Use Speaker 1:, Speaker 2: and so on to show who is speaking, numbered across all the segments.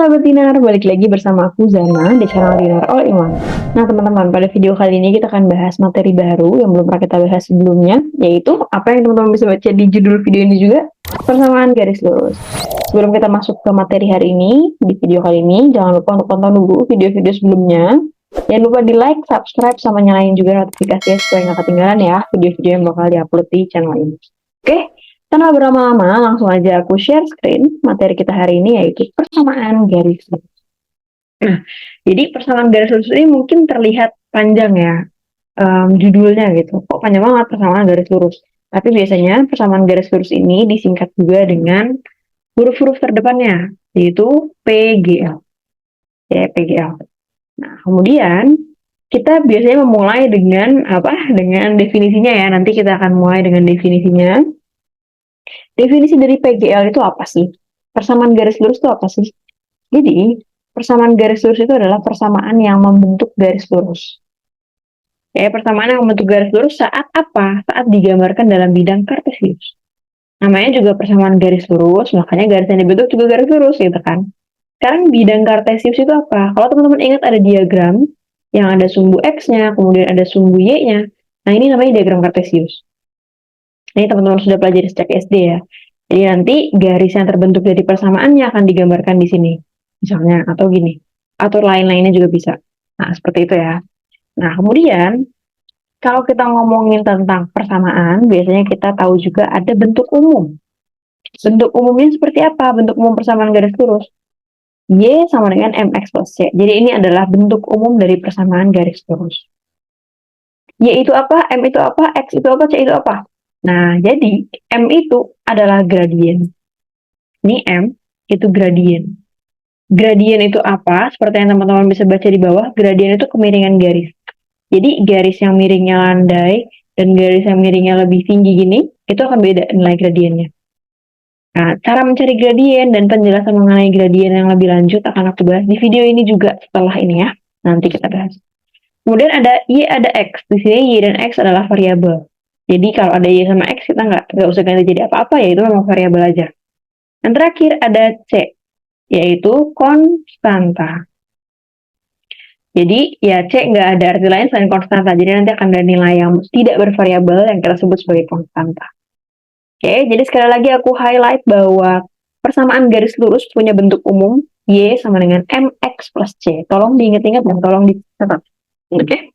Speaker 1: sahabat Dinar, balik lagi bersama aku Zana di channel Dinar All in One. Nah teman-teman, pada video kali ini kita akan bahas materi baru yang belum pernah kita bahas sebelumnya, yaitu apa yang teman-teman bisa baca di judul video ini juga, persamaan garis lurus. Sebelum kita masuk ke materi hari ini, di video kali ini, jangan lupa untuk tonton dulu video-video sebelumnya. Jangan lupa di like, subscribe, sama nyalain juga notifikasinya supaya nggak ketinggalan ya video-video yang bakal diupload di channel ini. Oke, tanpa berlama-lama, langsung aja aku share screen materi kita hari ini yaitu persamaan garis lurus. Nah, jadi persamaan garis lurus ini mungkin terlihat panjang ya, judulnya gitu. Kok panjang banget persamaan garis lurus? Tapi biasanya persamaan garis lurus ini disingkat juga dengan huruf-huruf terdepannya, yaitu PGL. Ya, PGL. Nah, kemudian kita biasanya memulai dengan apa? Dengan definisinya ya. Nanti kita akan mulai dengan definisinya. Definisi dari PGL itu apa sih? Persamaan garis lurus itu apa sih? Jadi, persamaan garis lurus itu adalah persamaan yang membentuk garis lurus. Ya, persamaan yang membentuk garis lurus saat apa? Saat digambarkan dalam bidang kartesius. Namanya juga persamaan garis lurus, makanya garis yang dibentuk juga garis lurus gitu kan. Sekarang bidang kartesius itu apa? Kalau teman-teman ingat ada diagram yang ada sumbu X-nya, kemudian ada sumbu Y-nya. Nah, ini namanya diagram kartesius. Ini teman-teman sudah pelajari sejak SD ya. Jadi nanti garis yang terbentuk dari persamaannya akan digambarkan di sini. Misalnya, atau gini. Atau lain-lainnya juga bisa. Nah, seperti itu ya. Nah, kemudian, kalau kita ngomongin tentang persamaan, biasanya kita tahu juga ada bentuk umum. Bentuk umumnya seperti apa? Bentuk umum persamaan garis lurus. Y sama dengan MX plus C. Jadi ini adalah bentuk umum dari persamaan garis lurus. Y itu apa? M itu apa? X itu apa? C itu apa? Nah, jadi M itu adalah gradien. Ini M, itu gradien. Gradien itu apa? Seperti yang teman-teman bisa baca di bawah, gradien itu kemiringan garis. Jadi garis yang miringnya landai dan garis yang miringnya lebih tinggi gini, itu akan beda nilai gradiennya. Nah, cara mencari gradien dan penjelasan mengenai gradien yang lebih lanjut akan aku bahas di video ini juga setelah ini ya. Nanti kita bahas. Kemudian ada Y, ada X. Di sini Y dan X adalah variabel. Jadi kalau ada Y sama X, kita nggak usah ganti jadi apa-apa, ya itu memang variabel aja. Yang terakhir ada C, yaitu konstanta. Jadi ya C nggak ada arti lain selain konstanta. Jadi nanti akan ada nilai yang tidak bervariabel yang kita sebut sebagai konstanta. Oke, jadi sekali lagi aku highlight bahwa persamaan garis lurus punya bentuk umum Y sama dengan MX plus C. Tolong diingat-ingat dan tolong dicatat. Oke.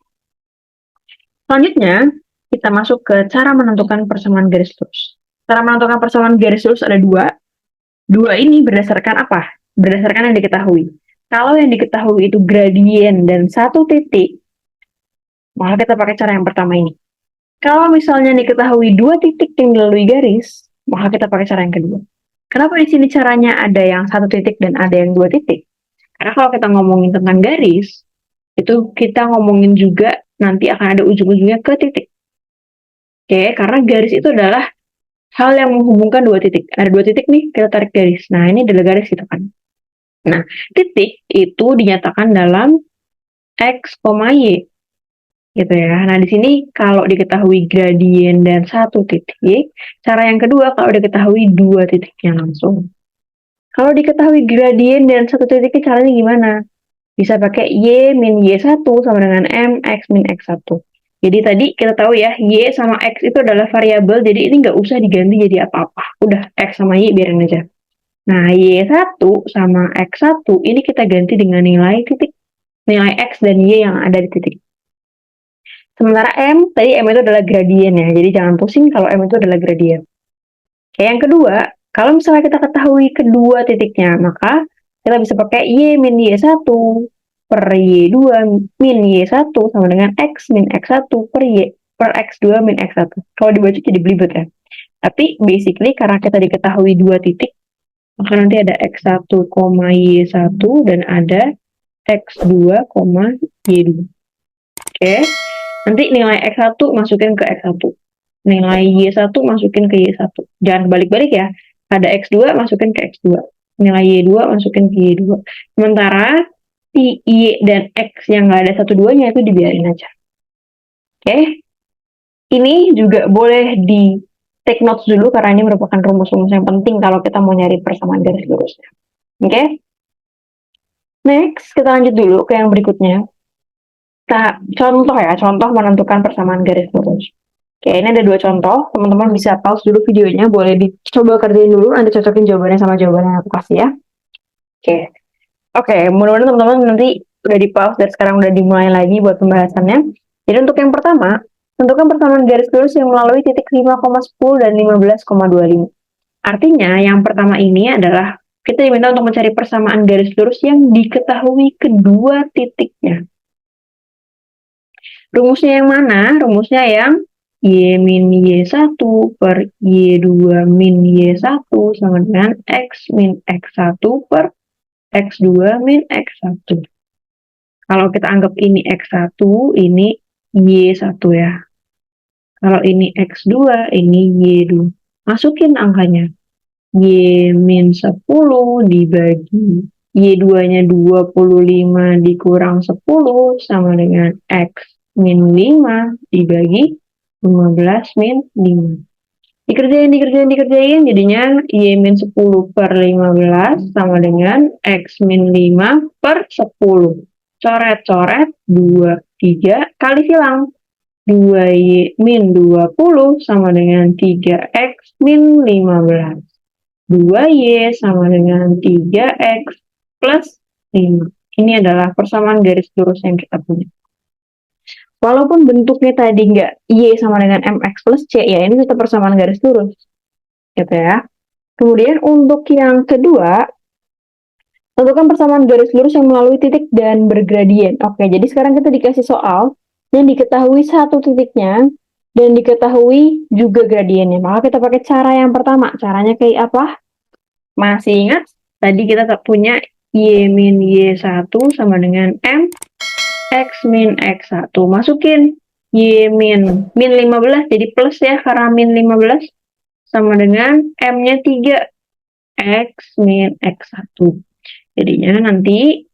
Speaker 1: Selanjutnya, kita masuk ke cara menentukan persamaan garis lurus. Cara menentukan persamaan garis lurus ada dua. Dua ini berdasarkan apa? Berdasarkan yang diketahui. Kalau yang diketahui itu gradien dan satu titik, maka kita pakai cara yang pertama ini. Kalau misalnya diketahui dua titik yang dilalui garis, maka kita pakai cara yang kedua. Kenapa di sini caranya ada yang satu titik dan ada yang dua titik? Karena kalau kita ngomongin tentang garis, itu kita ngomongin juga nanti akan ada ujung-ujungnya ke titik. Oke, karena garis itu adalah hal yang menghubungkan dua titik. Ada dua titik nih, kita tarik garis. Nah, ini adalah garis gitu kan. Nah, titik itu dinyatakan dalam X, Y. Gitu ya. Nah, di sini kalau diketahui gradien dan satu titik, cara yang kedua kalau diketahui dua titiknya langsung. Kalau diketahui gradien dan satu titiknya caranya gimana? Bisa pakai Y min Y1 sama dengan M X min X1. Jadi tadi kita tahu ya, Y sama X itu adalah variabel, jadi ini nggak usah diganti jadi apa-apa. Udah, X sama Y biarin aja. Nah, Y1 sama X1 ini kita ganti dengan nilai titik. Nilai X dan Y yang ada di titik. Sementara M, tadi M itu adalah gradien ya, jadi jangan pusing kalau M itu adalah gradien. Oke, yang kedua, kalau misalnya kita ketahui kedua titiknya, maka kita bisa pakai Y min Y1 per Y2 min Y1 sama dengan X min X1 per Y per X2 min X1. Kalau dibaca jadi belibet ya. Tapi basically karena kita diketahui dua titik, maka nanti ada X1, Y1 dan ada X2, Y2. Oke. Nanti nilai X1 masukin ke X1. Nilai Y1 masukin ke Y1. Jangan balik-balik ya. Ada X2 masukin ke X2. Nilai Y2 masukin ke Y2. Sementara si Y dan X yang nggak ada satu duanya itu dibiarin aja. Oke. Ini juga boleh di take notes dulu karena ini merupakan rumus-rumus yang penting kalau kita mau nyari persamaan garis lurusnya. Oke. Next, kita lanjut dulu ke yang berikutnya. Nah, contoh menentukan persamaan garis lurus. Oke, ini ada dua contoh. Teman-teman bisa pause dulu videonya, boleh dicoba kerjain dulu, nanti cocokin jawabannya sama jawaban yang aku kasih ya. Oke, mudah-mudahan teman-teman nanti udah di pause dan sekarang udah dimulai lagi buat pembahasannya. Jadi untuk yang pertama, tentukan persamaan garis lurus yang melalui titik 5,10 dan 15,25. Artinya, yang pertama ini adalah kita diminta untuk mencari persamaan garis lurus yang diketahui kedua titiknya. Rumusnya yang mana? Rumusnya yang Y min Y1 per Y2 min Y1 sama dengan X min X1 per X2 min X1. Kalau kita anggap ini X1, ini Y1 ya. Kalau ini X2, ini Y2. Masukin angkanya. Y min 10 dibagi Y2-nya 25 dikurang 10 sama dengan X min 5 dibagi 15 min 5. Dikerjain, jadinya Y min 10 per 15 sama dengan X min 5 per 10. Coret-coret, 2, 3, kali silang. 2Y min 20 sama dengan 3X min 15. 2Y sama dengan 3X plus 5. Ini adalah persamaan garis lurus yang kita punya. Walaupun bentuknya tadi nggak Y sama dengan MX plus C, ya ini tetap persamaan garis lurus. Gitu ya. Kemudian untuk yang kedua, tentukan persamaan garis lurus yang melalui titik dan bergradien. Oke, jadi sekarang kita dikasih soal yang diketahui satu titiknya dan diketahui juga gradiennya. Maka kita pakai cara yang pertama. Caranya kayak apa? Masih ingat? Tadi kita punya Y min Y1 sama dengan M X min X1. Masukin Y min 15 jadi plus ya karena min 15 sama dengan M-nya 3 X min X1. Jadinya nanti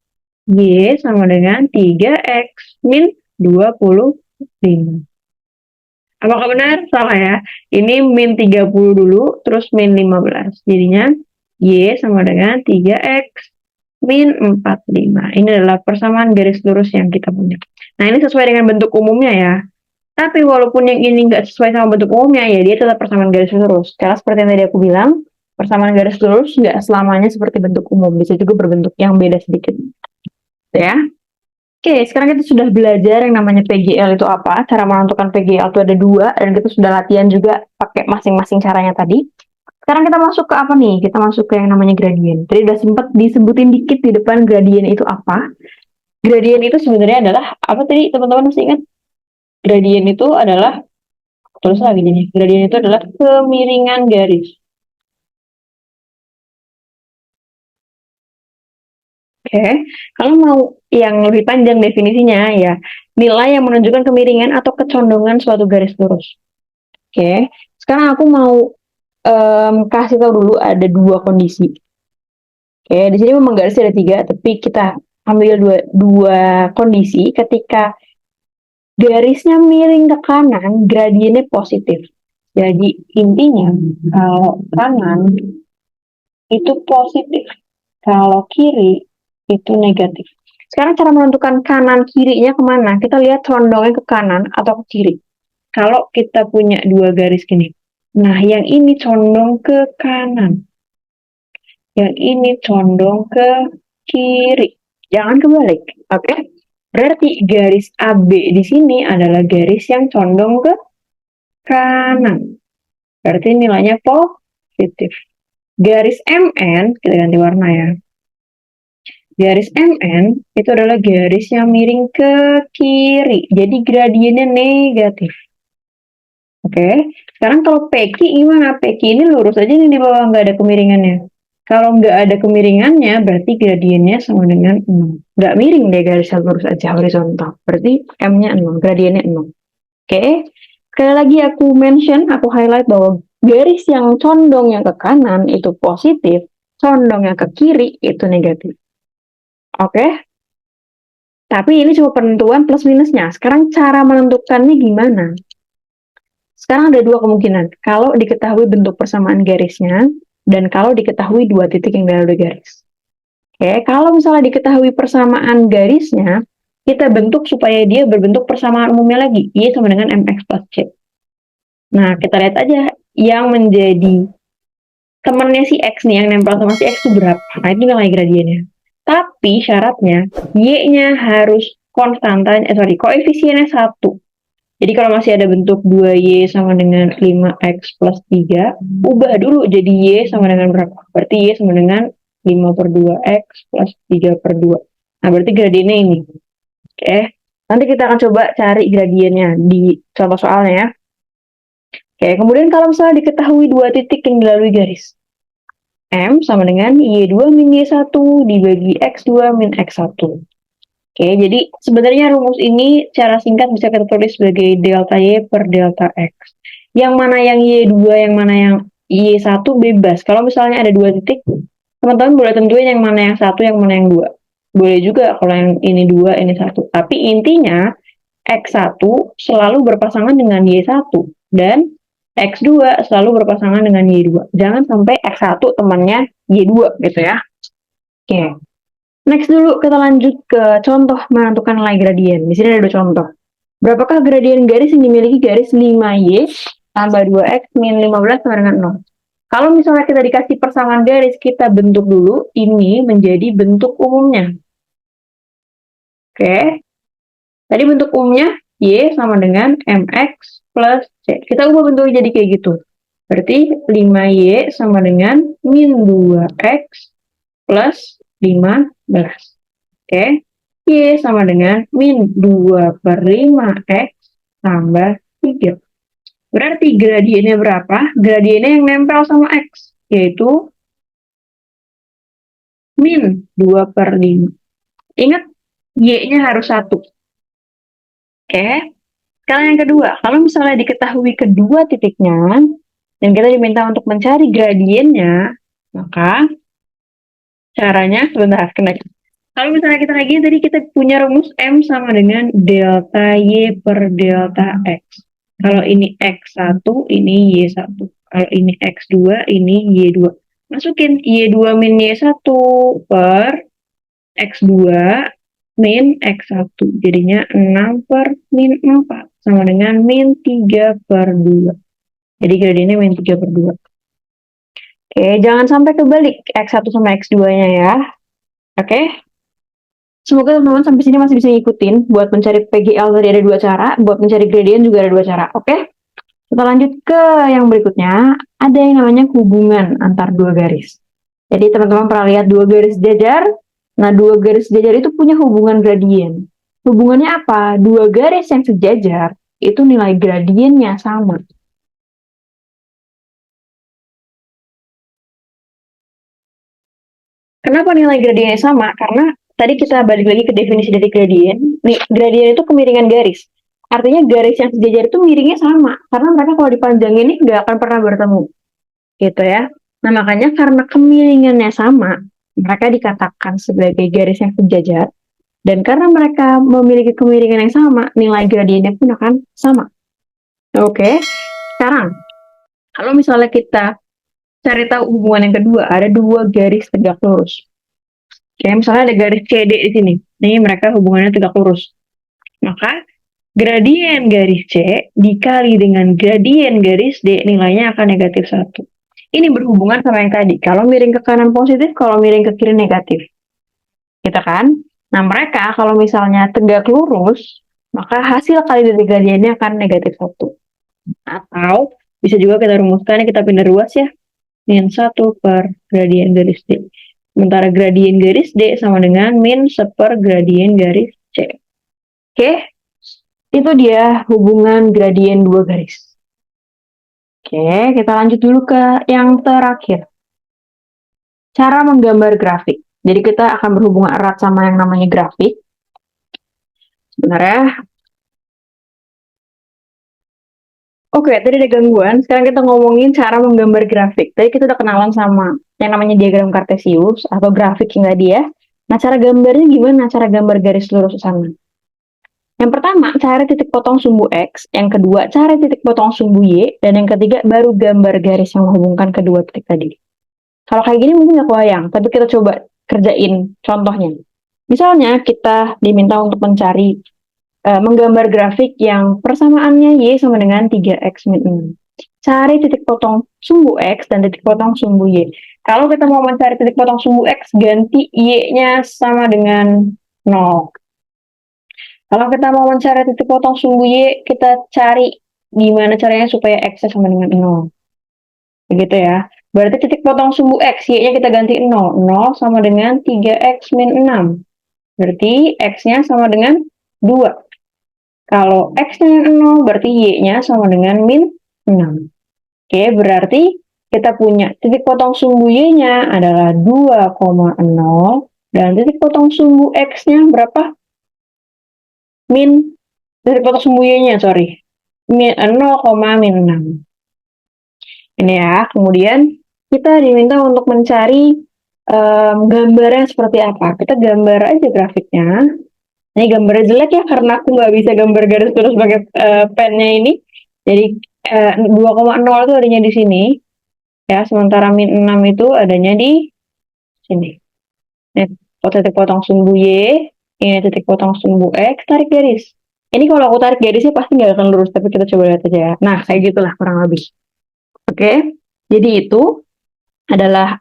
Speaker 1: Y sama dengan 3X min 25. Apakah benar? Salah ya. Ini min 30 dulu, terus min 15. Jadinya Y sama dengan 3X min 45. Ini adalah persamaan garis lurus yang kita punya. Nah, ini sesuai dengan bentuk umumnya ya. Tapi walaupun yang ini nggak sesuai sama bentuk umumnya, ya dia tetap persamaan garis lurus. Karena seperti yang tadi aku bilang, persamaan garis lurus nggak selamanya seperti bentuk umum. Bisa juga berbentuk yang beda sedikit. Ya. Oke, sekarang kita sudah belajar yang namanya PGL itu apa, cara menentukan PGL itu ada dua, dan kita sudah latihan juga pakai masing-masing caranya tadi. Sekarang kita masuk ke apa nih? Kita masuk ke yang namanya gradien. Tadi udah sempat disebutin dikit di depan gradien itu apa. Gradien itu sebenarnya adalah, apa tadi teman-teman masih ingat? Gradien itu adalah, terus lagi nih, gradien itu adalah kemiringan garis. Oke, kalau mau yang lebih panjang definisinya ya nilai yang menunjukkan kemiringan atau kecondongan suatu garis lurus. Oke, sekarang aku mau kasih tahu dulu ada dua kondisi. Oke, di sini memang garisnya ada tiga, tapi kita ambil dua kondisi ketika garisnya miring ke kanan, gradiennya positif. Jadi intinya kalau kanan itu positif, kalau kiri itu negatif. Sekarang cara menentukan kanan kirinya kemana? Kita lihat condongnya ke kanan atau ke kiri. Kalau kita punya dua garis gini. Nah, yang ini condong ke kanan. Yang ini condong ke kiri. Jangan kebalik. Oke? Berarti garis AB di sini adalah garis yang condong ke kanan. Berarti nilainya positif. Garis MN, kita ganti warna ya. Garis MN itu adalah garis yang miring ke kiri. Jadi gradiennya negatif. Oke, sekarang kalau PQ gimana? PQ ini lurus aja nih di bawah, nggak ada kemiringannya. Kalau nggak ada kemiringannya, berarti gradiennya sama dengan 0. Nggak miring deh garisnya lurus aja, horizontal. Berarti M-nya 0, gradiennya 0. Oke, sekali lagi aku highlight bahwa garis yang condongnya ke kanan itu positif, condongnya ke kiri itu negatif. Oke, tapi ini cuma penentuan plus minusnya. Sekarang cara menentukannya gimana? Sekarang ada dua kemungkinan. Kalau diketahui bentuk persamaan garisnya, dan kalau diketahui dua titik yang berada di garis. Oke, kalau misalnya diketahui persamaan garisnya, kita bentuk supaya dia berbentuk persamaan umumnya lagi, Y sama dengan MX plus C. Nah, kita lihat aja yang menjadi temannya si X nih, yang nempel sama si X itu berapa. Nah, itu nilai gradiennya. Tapi syaratnya, Y-nya harus konstanta, koefisiennya 1. Jadi kalau masih ada bentuk 2Y sama dengan 5X plus 3, ubah dulu jadi Y sama dengan berapa? Berarti Y sama dengan 5 per 2X plus 3 per 2. Nah, berarti gradiennya ini. Oke, nanti kita akan coba cari gradiennya di contoh soalnya ya. Oke, kemudian kalau misalnya diketahui dua titik yang dilalui garis. M sama dengan Y2 min Y1 dibagi X2 min X1. Oke, jadi sebenarnya rumus ini secara singkat bisa kita tulis sebagai delta Y per delta X. Yang mana yang Y2, yang mana yang Y1 bebas. Kalau misalnya ada dua titik, teman-teman boleh tentuin yang mana yang satu, yang mana yang dua. Boleh juga kalau yang ini dua, ini satu. Tapi intinya X1 selalu berpasangan dengan Y1 dan X2 selalu berpasangan dengan Y2. Jangan sampai X1 temannya Y2 gitu ya. Oke. Next dulu kita lanjut ke contoh menentukan nilai gradien. Di sini ada dua contoh. Berapakah gradien garis yang dimiliki garis 5Y tambah 2X min 15 sama dengan 0? Kalau misalnya kita dikasih persamaan garis, kita bentuk dulu ini menjadi bentuk umumnya. Oke. Tadi bentuk umumnya Y sama dengan MX plus C. Kita ubah bentuknya jadi kayak gitu. Berarti 5Y sama dengan min 2X plus 15. Oke. Y sama dengan min 2 per 5X tambah 3. Berarti gradiennya berapa? Gradiennya yang nempel sama X, yaitu min 2 per 5. Ingat, Y-nya harus 1. Oke. Sekarang yang kedua, kalau misalnya diketahui kedua titiknya, dan kita diminta untuk mencari gradiennya, maka caranya, sebentar, kalau misalnya kita lagi tadi kita punya rumus M sama dengan delta Y per delta X. Kalau ini X1, ini Y1. Kalau ini X2, ini Y2. Masukin Y2 min Y1 per X2 min X1. Jadinya 6 per min 4. Sama dengan min 3 per 2. Jadi gradiennya min 3 per 2. Oke, jangan sampai kebalik X1 sama X2-nya ya. Oke. Semoga teman-teman sampai sini masih bisa ngikutin. Buat mencari PGL tadi ada dua cara, buat mencari gradient juga ada dua cara. Oke? Kita lanjut ke yang berikutnya. Ada yang namanya hubungan antar dua garis. Jadi teman-teman pernah lihat dua garis sejajar. Nah, dua garis sejajar itu punya hubungan gradient. Hubungannya apa? Dua garis yang sejajar itu nilai gradiennya sama. Kenapa nilai gradiennya sama? Karena tadi kita balik lagi ke definisi dari gradien. Nih, gradien itu kemiringan garis. Artinya garis yang sejajar itu miringnya sama. Karena mereka kalau dipanjangin ini nggak akan pernah bertemu. Gitu ya. Nah, makanya karena kemiringannya sama, mereka dikatakan sebagai garis yang sejajar. Dan karena mereka memiliki kemiringan yang sama, nilai gradiennya pun akan sama. Oke. Sekarang, kalau misalnya kita cari tahu hubungan yang kedua, ada dua garis tegak lurus. Kayak misalnya ada garis CD di sini. Ini mereka hubungannya tegak lurus. Maka gradien garis C dikali dengan gradien garis D nilainya akan negatif 1. Ini berhubungan sama yang tadi. Kalau miring ke kanan positif, kalau miring ke kiri negatif. Gitu kan? Nah, mereka kalau misalnya tegak lurus, maka hasil kali dari gradiennya akan negatif 1. Atau bisa juga kita rumuskan, kita pindah ruas ya. Min 1 per gradien garis D. Sementara gradien garis D sama dengan min 1 per gradien garis C. Oke, itu dia hubungan gradien dua garis. Oke, kita lanjut dulu ke yang terakhir. Cara menggambar grafik. Jadi kita akan berhubungan erat sama yang namanya grafik. Sebenarnya, oke, tadi ada gangguan. Sekarang kita ngomongin cara menggambar grafik. Tadi kita udah kenalan sama yang namanya diagram kartesius atau grafik yang tadi ya. Nah, cara gambarnya gimana? Cara gambar garis lurus sana. Yang pertama, cari titik potong sumbu X. Yang kedua, cari titik potong sumbu Y. Dan yang ketiga, baru gambar garis yang menghubungkan kedua titik tadi. Kalau kayak gini mungkin nggak kebayang, tapi kita coba kerjain contohnya. Misalnya kita diminta untuk mencari menggambar grafik yang persamaannya Y sama dengan 3X min 6. Cari titik potong sumbu X dan titik potong sumbu Y. Kalau kita mau mencari titik potong sumbu X, ganti Y-nya sama dengan 0. Kalau kita mau mencari titik potong sumbu Y, kita cari gimana caranya supaya X sama dengan 0. Begitu ya. Berarti titik potong sumbu X, Y-nya kita ganti 0. 0 sama dengan 3X min 6. Berarti X-nya sama dengan 2. Kalau X-nya 0, berarti Y-nya sama dengan min 6. Oke, berarti kita punya titik potong sumbu Y-nya adalah 2,0 dan titik potong sumbu X-nya berapa? Titik potong sumbu Y-nya, sorry. 0,6. Ini ya, kemudian kita diminta untuk mencari gambarnya seperti apa. Kita gambar aja grafiknya. Ini gambarnya jelek ya, karena aku nggak bisa gambar garis lurus pakai pennya ini. Jadi 2,0 itu adanya di sini. Ya, sementara min 6 itu adanya di sini. Ini titik potong sumbu Y, ini titik potong sumbu X, tarik garis. Ini kalau aku tarik garisnya pasti nggak akan lurus, tapi kita coba lihat aja ya. Nah, kayak gitulah kurang lebih. Oke, jadi itu adalah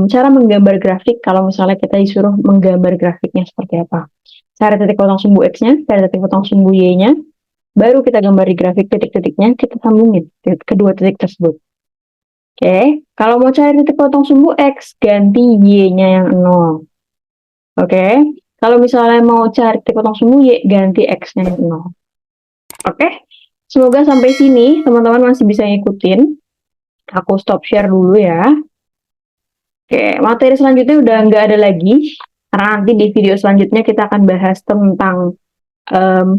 Speaker 1: cara menggambar grafik kalau misalnya kita disuruh menggambar grafiknya seperti apa. Cari titik potong sumbu X-nya, cari titik potong sumbu Y-nya, baru kita gambar di grafik titik-titiknya, kita sambungin kedua titik tersebut. Oke, kalau mau cari titik potong sumbu X, ganti Y-nya yang 0. Oke, kalau misalnya mau cari titik potong sumbu Y, ganti X-nya yang 0. Oke, semoga sampai sini teman-teman masih bisa ngikutin. Aku stop share dulu ya. Oke, materi selanjutnya udah nggak ada lagi. Karena nanti di video selanjutnya kita akan bahas tentang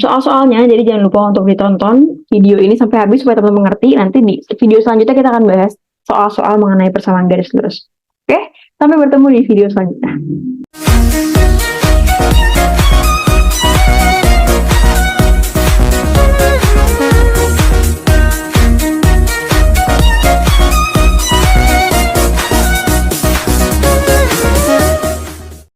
Speaker 1: soal-soalnya. Jadi jangan lupa untuk ditonton video ini sampai habis supaya teman-teman mengerti. Nanti di video selanjutnya kita akan bahas soal-soal mengenai persamaan garis lurus. Oke, sampai bertemu di video selanjutnya.